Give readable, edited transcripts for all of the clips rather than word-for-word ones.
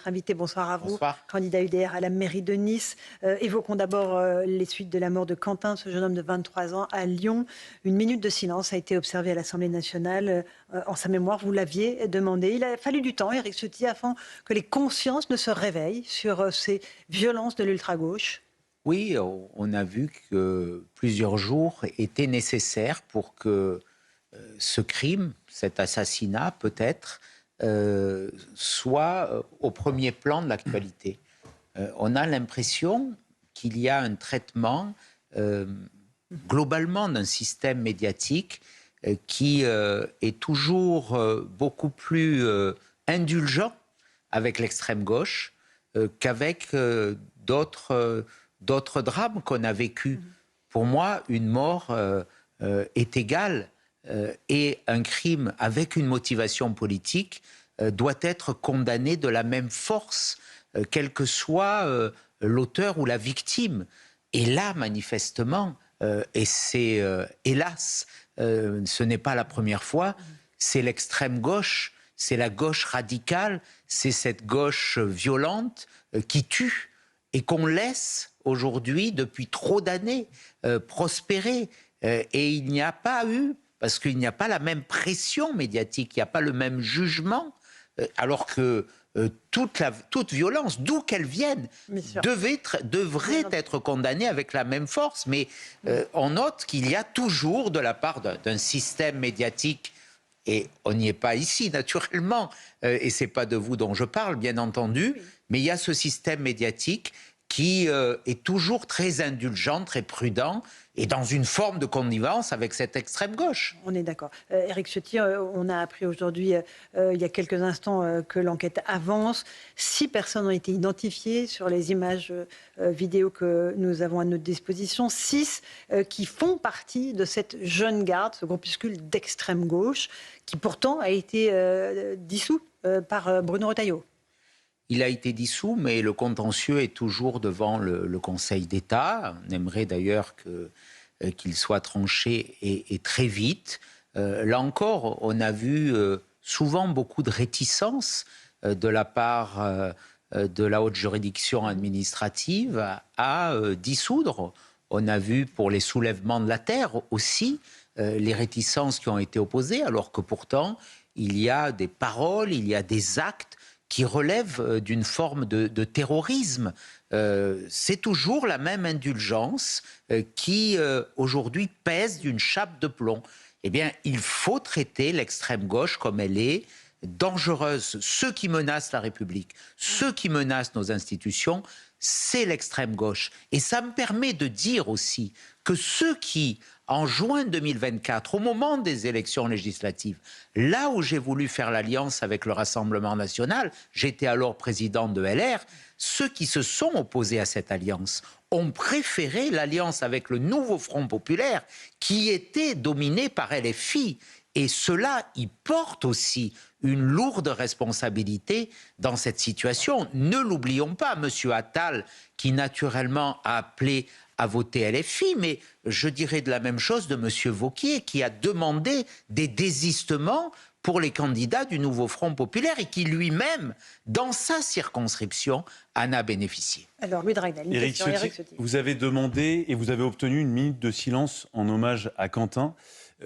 notre invité. Bonsoir à vous. Bonsoir. Candidat UDR à la mairie de Nice. Évoquons d'abord les suites de la mort de Quentin, ce jeune homme de 23 ans à Lyon. Une minute de silence a été observée à l'Assemblée nationale en sa mémoire. Vous l'aviez demandé. Il a fallu du temps, Éric Ciotti, afin que les consciences ne se réveillent sur ces violences de l'ultra-gauche. Oui, on a vu que plusieurs jours étaient nécessaires pour que ce crime, cet assassinat peut-être, soit au premier plan de l'actualité. On a l'impression qu'il y a un traitement globalement d'un système médiatique qui est toujours beaucoup plus indulgent avec l'extrême gauche qu'avec d'autres drames qu'on a vécus. Pour moi, une mort est égale et un crime avec une motivation politique doit être condamné de la même force, quel que soit l'auteur ou la victime. Et là, manifestement, et c'est hélas, ce n'est pas la première fois, c'est l'extrême gauche, c'est la gauche radicale, c'est cette gauche violente qui tue et qu'on laisse aujourd'hui, depuis trop d'années, prospérer. Et il n'y a pas eu, parce qu'il n'y a pas la même pression médiatique, il n'y a pas le même jugement, alors que toute violence, d'où qu'elle vienne, devrait être condamnée avec la même force. Mais on note qu'il y a toujours, de la part d'un système médiatique, et on n'y est pas ici, naturellement, et ce n'est pas de vous dont je parle, bien entendu, mais il y a ce système médiatique qui est toujours très indulgent, très prudent, et dans une forme de connivence avec cette extrême gauche. On est d'accord. Éric Ciotti, on a appris aujourd'hui, il y a quelques instants, que l'enquête avance. 6 personnes ont été identifiées sur les images vidéo que nous avons à notre disposition. 6 qui font partie de cette jeune garde, ce groupuscule d'extrême gauche, qui pourtant a été dissous par Bruno Retailleau. Il a été dissous, mais le contentieux est toujours devant le Conseil d'État. On aimerait d'ailleurs qu'il soit tranché et très vite. Là encore, on a vu souvent beaucoup de réticence de la part de la haute juridiction administrative à dissoudre. On a vu pour les soulèvements de la terre aussi les réticences qui ont été opposées, alors que pourtant, il y a des paroles, il y a des actes qui relève d'une forme de terrorisme. C'est toujours la même indulgence qui, aujourd'hui, pèse d'une chape de plomb. Eh bien, il faut traiter l'extrême gauche comme elle est, dangereuse. Ceux qui menacent la République, ceux qui menacent nos institutions, c'est l'extrême gauche. Et ça me permet de dire aussi que ceux qui, en juin 2024, au moment des élections législatives, là où j'ai voulu faire l'alliance avec le Rassemblement national, j'étais alors président de LR, ceux qui se sont opposés à cette alliance ont préféré l'alliance avec le nouveau Front populaire qui était dominé par LFI. Et cela, y porte aussi une lourde responsabilité dans cette situation. Ne l'oublions pas, M. Attal, qui naturellement a appelé à voter LFI, mais je dirais de la même chose de M. Wauquiez, qui a demandé des désistements pour les candidats du nouveau Front populaire et qui lui-même, dans sa circonscription, en a bénéficié. Alors, Louis Dragnel, Éric Ciotti, vous avez demandé et vous avez obtenu une minute de silence en hommage à Quentin.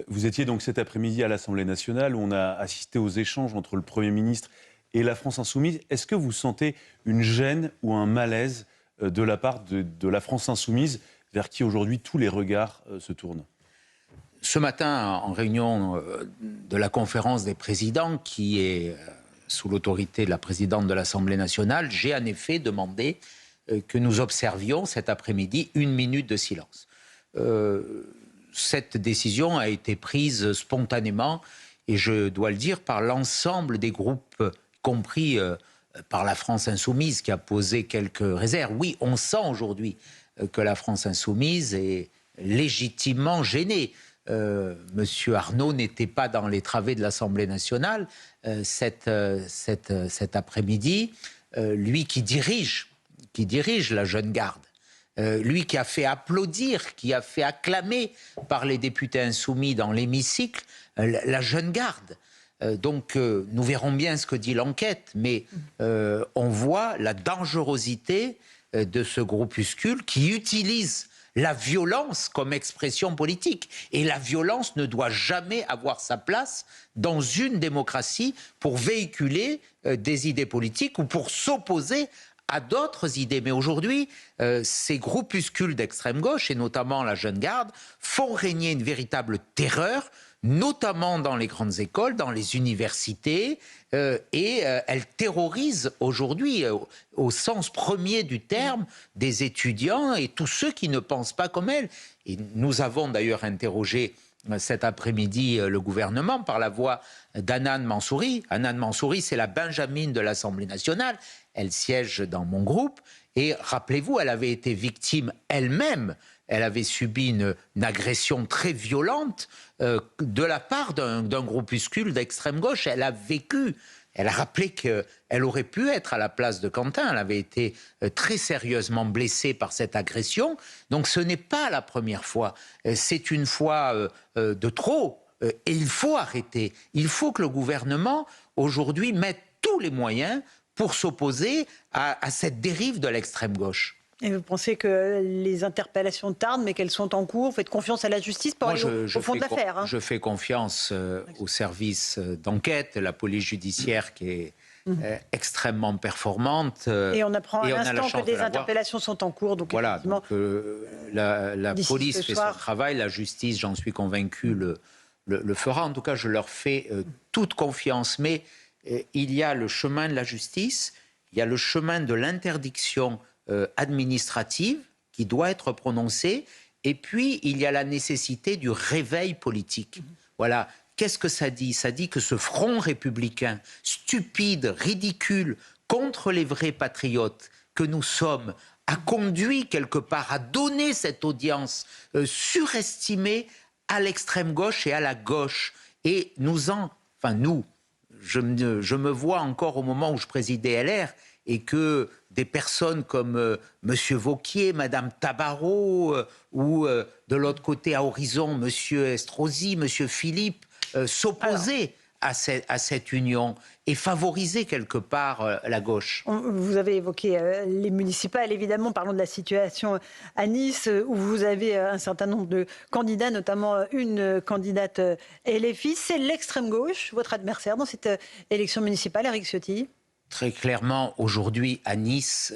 Vous étiez donc cet après-midi à l'Assemblée nationale où on a assisté aux échanges entre le Premier ministre et la France insoumise. Est-ce que vous sentez une gêne ou un malaise de la part de la France insoumise vers qui aujourd'hui tous les regards se tournent ? Ce matin, en réunion de la conférence des présidents, qui est sous l'autorité de la présidente de l'Assemblée nationale, j'ai en effet demandé que nous observions cet après-midi une minute de silence. Cette décision a été prise spontanément, et je dois le dire, par l'ensemble des groupes, compris par la France insoumise, qui a posé quelques réserves. Oui, on sent aujourd'hui que la France insoumise est légitimement gênée. Monsieur Arnaud n'était pas dans les travées de l'Assemblée nationale cet après-midi. Lui qui dirige la jeune garde, lui qui a fait applaudir, qui a fait acclamer par les députés insoumis dans l'hémicycle la jeune garde. Nous verrons bien ce que dit l'enquête, mais on voit la dangerosité de ce groupuscule qui utilise la violence comme expression politique. Et la violence ne doit jamais avoir sa place dans une démocratie pour véhiculer des idées politiques ou pour s'opposer à d'autres idées. Mais aujourd'hui, ces groupuscules d'extrême gauche, et notamment la Jeune Garde, font régner une véritable terreur, notamment dans les grandes écoles, dans les universités, et elle terrorise aujourd'hui, au sens premier du terme, des étudiants et tous ceux qui ne pensent pas comme elle. Et nous avons d'ailleurs interrogé cet après-midi le gouvernement par la voix d'Hanan Mansouri. Hanan Mansouri, c'est la Benjamine de l'Assemblée nationale. Elle siège dans mon groupe. Et rappelez-vous, elle avait été victime elle-même. Elle avait subi une agression très violente de la part d'un groupuscule d'extrême gauche. Elle a vécu, elle a rappelé qu'elle aurait pu être à la place de Quentin. Elle avait été très sérieusement blessée par cette agression. Donc ce n'est pas la première fois. C'est une fois de trop. Et il faut arrêter. Il faut que le gouvernement, aujourd'hui, mette tous les moyens pour s'opposer à cette dérive de l'extrême gauche. Et vous pensez que les interpellations tardent, mais qu'elles sont en cours? Vous faites confiance à la justice pour aller au fond de l'affaire, Je fais confiance au service d'enquête, la police judiciaire qui est extrêmement performante. Et on apprend à l'instant que des interpellations sont en cours. Donc voilà, la police fait son travail, la justice, j'en suis convaincu, le fera. En tout cas, je leur fais toute confiance. Mais il y a le chemin de la justice, il y a le chemin de l'interdiction administrative qui doit être prononcée, et puis il y a la nécessité du réveil politique. Voilà. Qu'est-ce que ça dit? Ça dit que ce front républicain, stupide, ridicule, contre les vrais patriotes que nous sommes, a conduit quelque part à donner cette audience surestimée à l'extrême gauche et à la gauche. Et je me vois encore au moment où je présidais LR, et que des personnes comme M. Wauquiez, Mme Tabarot, ou de l'autre côté à Horizon, M. Estrosi, M. Philippe, s'opposaient à cette union et favorisaient quelque part la gauche. Vous avez évoqué les municipales, évidemment. Parlons de la situation à Nice, où vous avez un certain nombre de candidats, notamment une candidate LFI. C'est l'extrême gauche, votre adversaire dans cette élection municipale, Éric Ciotti? Très clairement, aujourd'hui, à Nice,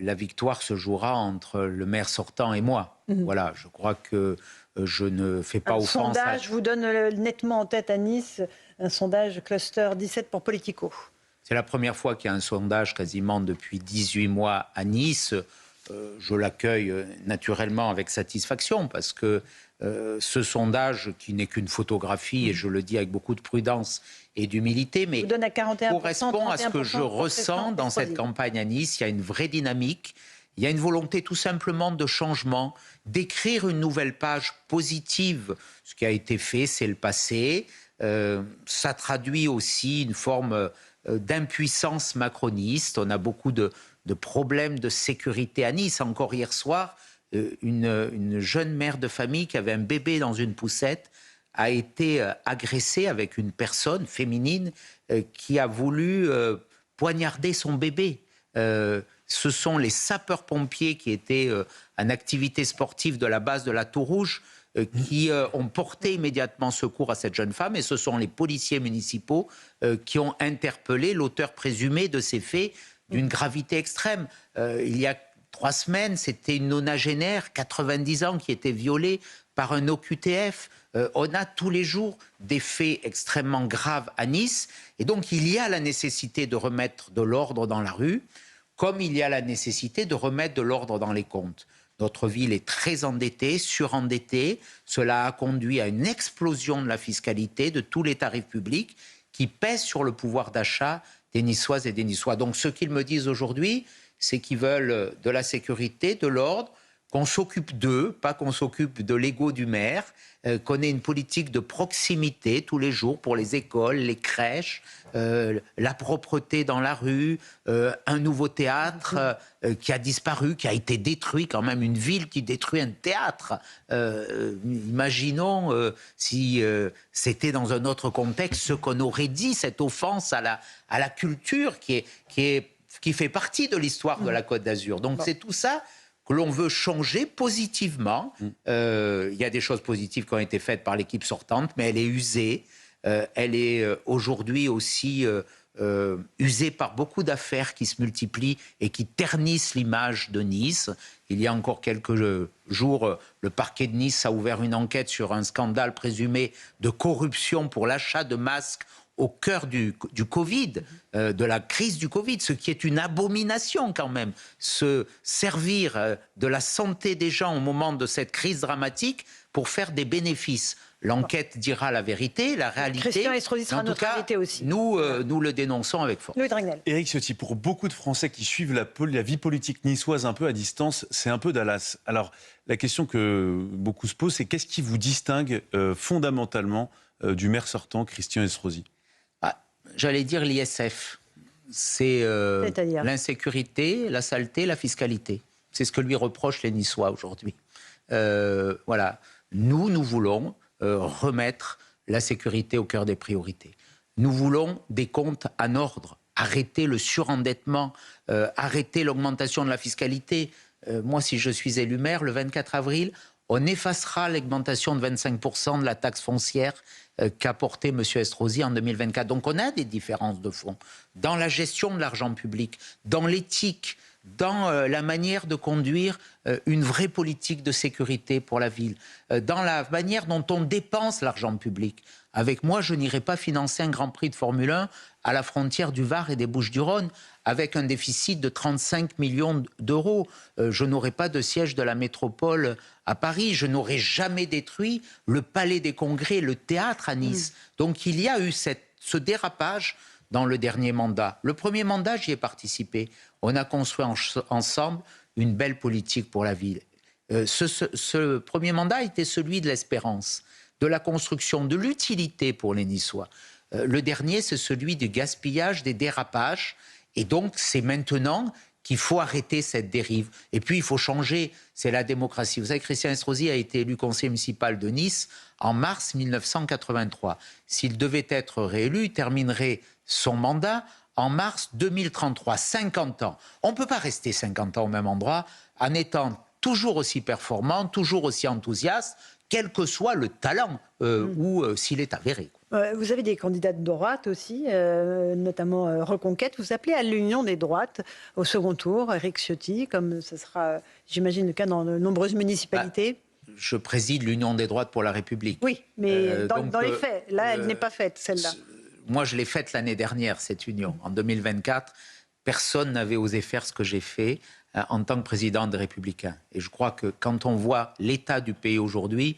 la victoire se jouera entre le maire sortant et moi. Voilà, je crois que je ne fais pas offense. Un sondage vous donne nettement en tête à Nice, un sondage Cluster 17 pour Politico. C'est la première fois qu'il y a un sondage quasiment depuis 18 mois à Nice. Je l'accueille naturellement avec satisfaction parce que ce sondage, qui n'est qu'une photographie, et je le dis avec beaucoup de prudence et d'humilité, mais correspond à ce que je ressens dans cette campagne à Nice. Il y a une vraie dynamique, il y a une volonté tout simplement de changement, d'écrire une nouvelle page positive. Ce qui a été fait, c'est le passé. Ça traduit aussi une forme d'impuissance macroniste. On a beaucoup de problèmes de sécurité à Nice. Encore hier soir, une jeune mère de famille qui avait un bébé dans une poussette a été agressée avec une personne féminine qui a voulu poignarder son bébé. Ce sont les sapeurs-pompiers qui étaient en activité sportive de la base de la Tour Rouge qui ont porté immédiatement secours à cette jeune femme, et ce sont les policiers municipaux qui ont interpellé l'auteur présumé de ces faits d'une gravité extrême. Il y a 3 semaines, c'était une nonagénaire, 90 ans, qui était violée par un OQTF. On a tous les jours des faits extrêmement graves à Nice. Et donc, il y a la nécessité de remettre de l'ordre dans la rue, comme il y a la nécessité de remettre de l'ordre dans les comptes. Notre ville est très endettée, surendettée. Cela a conduit à une explosion de la fiscalité, de tous les tarifs publics, qui pèsent sur le pouvoir d'achat des Niçoises et des Niçois. Donc, ce qu'ils me disent aujourd'hui, c'est qu'ils veulent de la sécurité, de l'ordre, qu'on s'occupe d'eux, pas qu'on s'occupe de l'ego du maire, qu'on ait une politique de proximité tous les jours pour les écoles, les crèches, la propreté dans la rue, un nouveau théâtre qui a disparu, qui a été détruit, quand même une ville qui détruit un théâtre. Imaginons si c'était dans un autre contexte ce qu'on aurait dit, cette offense à la culture qui fait partie de l'histoire de la Côte d'Azur. Donc c'est tout ça que l'on veut changer positivement. Il y a des choses positives qui ont été faites par l'équipe sortante, mais elle est usée. Elle est aujourd'hui aussi usée par beaucoup d'affaires qui se multiplient et qui ternissent l'image de Nice. Il y a encore quelques jours, le parquet de Nice a ouvert une enquête sur un scandale présumé de corruption pour l'achat de masques au cœur du Covid, de la crise du Covid, ce qui est une abomination quand même. Se servir de la santé des gens au moment de cette crise dramatique pour faire des bénéfices. L'enquête dira la vérité, la réalité. Christian Estrosi sera notre invité aussi. Nous le dénonçons avec force. Louis Dragnel. Éric Ciotti, pour beaucoup de Français qui suivent la vie politique niçoise un peu à distance, c'est un peu Dallas. Alors, la question que beaucoup se posent, c'est qu'est-ce qui vous distingue fondamentalement du maire sortant, Christian Estrosi ? J'allais dire l'ISF. C'est l'insécurité, la saleté, la fiscalité. C'est ce que lui reprochent les Niçois aujourd'hui. Voilà. Nous voulons remettre la sécurité au cœur des priorités. Nous voulons des comptes en ordre, arrêter le surendettement, arrêter l'augmentation de la fiscalité. Moi, si je suis élu maire, le 24 avril, on effacera l'augmentation de 25% de la taxe foncière qu'a porté M. Estrosi en 2024. Donc on a des différences de fond dans la gestion de l'argent public, dans l'éthique, dans la manière de conduire une vraie politique de sécurité pour la ville, dans la manière dont on dépense l'argent public. Avec moi, je n'irai pas financer un Grand Prix de Formule 1 à la frontière du Var et des Bouches-du-Rhône avec un déficit de 35 millions d'euros. Je n'aurai pas de siège de la métropole à Paris. Je n'aurai jamais détruit le Palais des Congrès, le théâtre à Nice. Donc il y a eu ce dérapage dans le dernier mandat. Le premier mandat, j'y ai participé. On a construit ensemble une belle politique pour la ville. Ce premier mandat était celui de l'espérance, de la construction, de l'utilité pour les Niçois. Le dernier, c'est celui du gaspillage, des dérapages. Et donc, c'est maintenant qu'il faut arrêter cette dérive. Et puis, il faut changer. C'est la démocratie. Vous savez, Christian Estrosi a été élu conseiller municipal de Nice en mars 1983. S'il devait être réélu, il terminerait son mandat en mars 2033, 50 ans. On ne peut pas rester 50 ans au même endroit en étant toujours aussi performant, toujours aussi enthousiaste, quel que soit le talent ou s'il est avéré. Vous avez des candidats de droite aussi, notamment Reconquête. Vous appelez à l'union des droites au second tour, Éric Ciotti, comme ce sera, j'imagine, le cas dans de nombreuses municipalités. Je préside l'Union des droites pour la République. Oui, mais dans les faits, là, elle n'est pas faite, celle-là. Moi, je l'ai faite l'année dernière, cette union. En 2024, personne n'avait osé faire ce que j'ai fait en tant que président des Républicains. Et je crois que quand on voit l'état du pays aujourd'hui,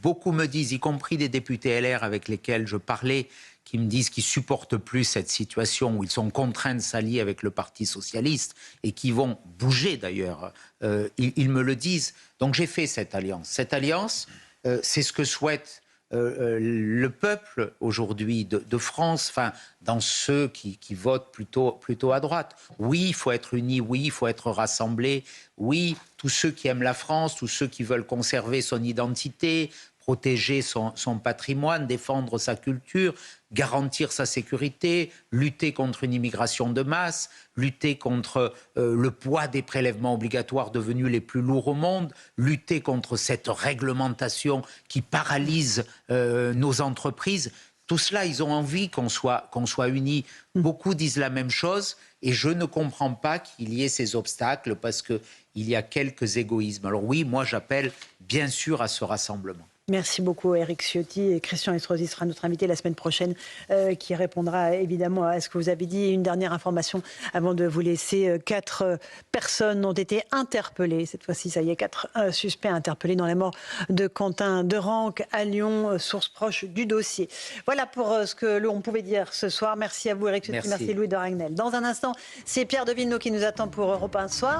beaucoup me disent, y compris des députés LR avec lesquels je parlais, qui me disent qu'ils ne supportent plus cette situation où ils sont contraints de s'allier avec le Parti socialiste et qui vont bouger d'ailleurs. Ils me le disent. Donc j'ai fait cette alliance. Cette alliance, c'est ce que souhaite le peuple aujourd'hui de France, enfin, dans ceux qui votent plutôt à droite. Oui, il faut être unis, oui, il faut être rassemblés, oui, tous ceux qui aiment la France, tous ceux qui veulent conserver son identité, protéger son patrimoine, défendre sa culture, garantir sa sécurité, lutter contre une immigration de masse, lutter contre le poids des prélèvements obligatoires devenus les plus lourds au monde, lutter contre cette réglementation qui paralyse nos entreprises. Tout cela, ils ont envie qu'on soit unis. Beaucoup disent la même chose et je ne comprends pas qu'il y ait ces obstacles parce qu'il y a quelques égoïsmes. Alors oui, moi j'appelle bien sûr à ce rassemblement. Merci beaucoup Éric Ciotti. Et Christian Estrosi sera notre invité la semaine prochaine qui répondra évidemment à ce que vous avez dit. Et une dernière information avant de vous laisser. 4 personnes ont été interpellées. Cette fois-ci, ça y est, 4 suspects interpellés dans la mort de Quentin Derenque à Lyon, source proche du dossier. Voilà pour ce que l'on pouvait dire ce soir. Merci à vous Éric Ciotti, merci Louis Dragnel. Dans un instant, c'est Pierre de Villeneuve qui nous attend pour Europe 1 Soir.